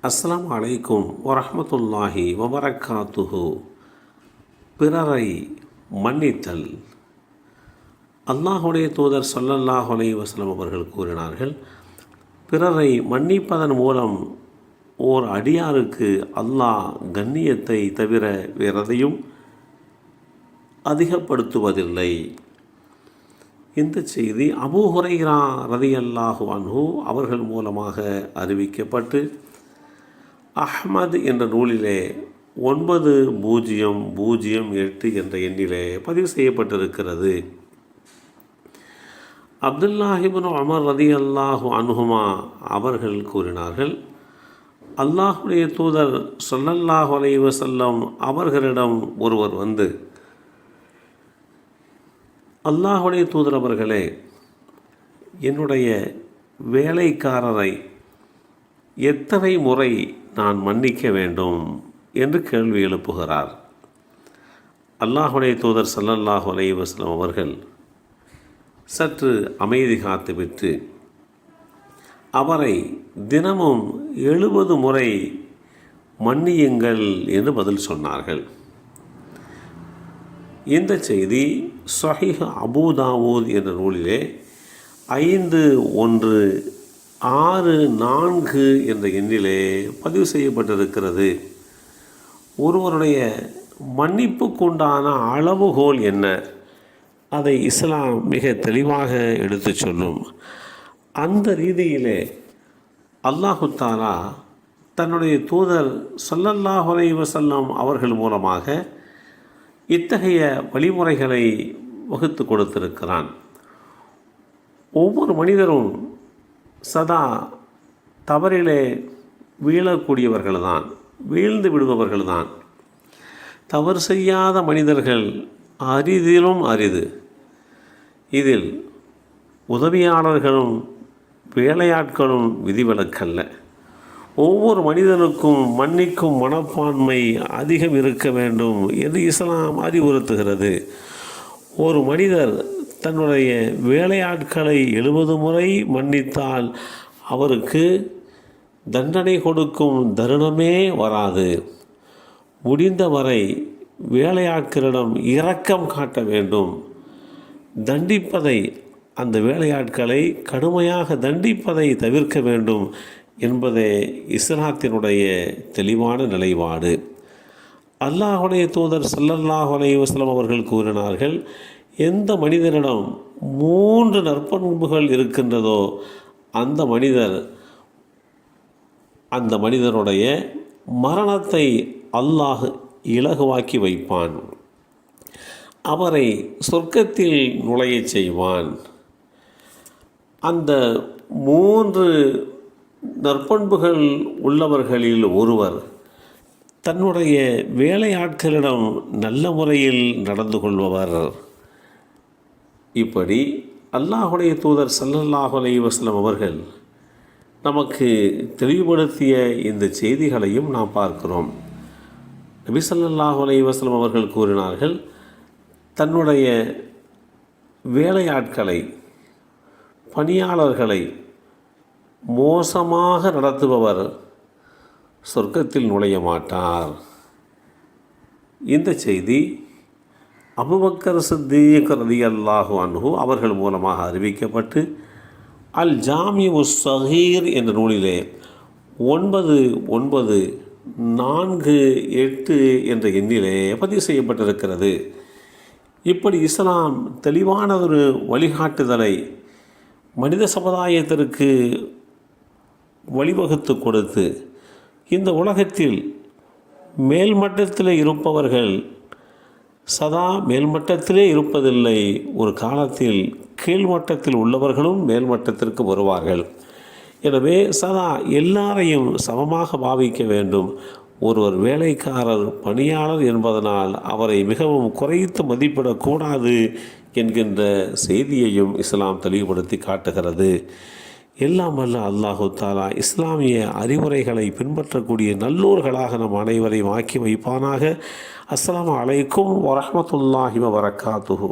அஸ்ஸலாமு அலைக்கும் வரஹ்மத்துல்லாஹி வபரகாத்துஹு. பிறரை மன்னித்தல். அல்லாஹுடைய தூதர் ஸல்லல்லாஹு அலைஹி வஸல்லம் அவர்கள் கூறினார்கள், பிறரை மன்னிப்பதன் மூலம் ஓர் அடியாருக்கு அல்லாஹ் கண்ணியத்தை தவிர வேறெதையும் அதிகப்படுத்துவதில்லை. இந்த செய்தி அபூ ஹுரைரா ரலியல்லாஹு அன்ஹு அவர்கள் மூலமாக அறிவிக்கப்பட்டு அஹ்மத் என்ற நூலிலே 9008 என்ற எண்ணிலே பதிவு செய்யப்பட்டிருக்கிறது. அப்துல்லாஹ் இப்னு உமர் ரலியல்லாஹு அன்ஹுமா அவர்கள் கூறினார்கள், அல்லாஹுடைய தூதர் ஸல்லல்லாஹு அலைஹி வஸல்லம் அவர்களிடம் ஒருவர் வந்து, அல்லாஹுடைய தூதர் அவர்களே, என்னுடைய வேலைக்காரரை எத்தனை முறை நான் மன்னிக்க வேண்டும் என்று கேள்வி எழுப்புகிறார். அல்லாஹுடைய தூதர் ஸல்லல்லாஹு அலைஹி வஸல்லம் அவர்கள் சற்று அமைதி காத்துவிட்டு அவரை தினமும் 70 முறை மன்னியுங்கள் என்று பதில் சொன்னார்கள். இந்த செய்தி ஸஹீஹ் அபூ தாவூத் என்ற நூலிலே 5164 என்ற எண்ணிலே பதிவு செய்யப்பட்டிருக்கிறது. ஒருவருடைய மன்னிப்புக்குண்டான அளவுகோல் என்ன, அதை இஸ்லாம் மிக தெளிவாக எடுத்து சொல்லும். அந்த ரீதியிலே அல்லாஹு தஆலா தன்னுடைய தூதர் ஸல்லல்லாஹு அலைஹி வஸல்லம் அவர்கள் மூலமாக இத்தகைய வழிமுறைகளை வகுத்து கொடுத்திருக்கிறான். ஒவ்வொரு மனிதரும் சதா தவறிலே வீழக்கூடியவர்கள்தான், வீழ்ந்து விடுபவர்கள்தான். தவறு செய்யாத மனிதர்கள் அரிதிலும் அரிது. இதில் உதவியாளர்களும் வேலையாட்களும் விதிவிலக்கல்ல. ஒவ்வொரு மனிதனுக்கும் மன்னிக்கும் மனப்பான்மை அதிகம் இருக்க வேண்டும் என்று இஸ்லாம் அறிவுறுத்துகிறது. ஒரு மனிதர் தன்னுடைய வேலையாட்களை 70 முறை மன்னித்தால் அவருக்கு தண்டனை கொடுக்கும் தருணமே வராது. முடிந்தவரை வேலையாட்களிடம் இரக்கம் காட்ட வேண்டும். தண்டிப்பதை, அந்த வேலையாட்களை கடுமையாக தண்டிப்பதை தவிர்க்க வேண்டும் என்பதே இஸ்லாத்தினுடைய தெளிவான நிலைப்பாடு. அல்லாஹுடைய தூதர் ஸல்லல்லாஹு அலைஹி வஸல்லம் அவர்கள் கூறினார்கள், எந்த மனிதனிடம் 3 நற்பண்புகள் இருக்கின்றதோ அந்த மனிதனுடைய மரணத்தை அல்லாஹ் இலகுவாக்கி வைப்பான். அவரை சொர்க்கத்தில் நுழையச் செய்வான். அந்த 3 நற்பண்புகள் உள்ளவர்களில் ஒருவர் தன்னுடைய வேலையாட்களிடம் நல்ல முறையில் நடந்து கொள்பவர். இப்படி அல்லாஹுடைய தூதர் ஸல்லல்லாஹு அலைஹி வஸல்லம் அவர்கள் நமக்கு தெளிவுபடுத்திய இந்த செய்திகளையும் நாம் பார்க்கிறோம். நபி ஸல்லல்லாஹு அலைஹி வஸல்லம் அவர்கள் கூறினார்கள், தன்னுடைய வேலையாட்களை, பணியாளர்களை மோசமாக நடத்துபவர் சொர்க்கத்தில் நுழைய மாட்டார். இந்த செய்தி அபூபக்கர் சித்தீக் ரலியல்லாஹு அன்ஹு அவர்கள் மூலமாக அறிவிக்கப்பட்டு அல் ஜாமிஉ ஸகீர் என்ற நூலிலே 9948 என்ற எண்ணிலே பதிவு செய்யப்பட்டிருக்கிறது. இப்படி இஸ்லாம் தெளிவான ஒரு வழிகாட்டுதலை மனித சமுதாயத்திற்கு வழிவகுத்து கொடுத்து, இந்த உலகத்தில் மேல்மட்டத்தில் இருப்பவர்கள் சதா மேல்மட்டத்திலே இருப்பதில்லை. ஒரு காலத்தில் கீழ்மட்டத்தில் உள்ளவர்களும் மேல்மட்டத்திற்கு வருவார்கள். எனவே சதா எல்லாரையும் சமமாக பாவிக்க வேண்டும். ஒருவர் வேலைக்காரர், பணியாளர் என்பதனால் அவரை மிகவும் குறைத்து மதிப்பிடக்கூடாது என்கின்ற செய்தியையும் இஸ்லாம் தெளிவுபடுத்தி காட்டுகிறது. எல்லாம் வல்ல அல்லாஹு தஆலா இஸ்லாமிய அறிவுரைகளை பின்பற்றக்கூடிய நல்லோர்களாக நம் அனைவரையும் ஆக்கி வைப்பானாக. அஸ்ஸலாமு அலைக்கும் வரஹ்மத்துல்லாஹி வபரகாத்துஹு.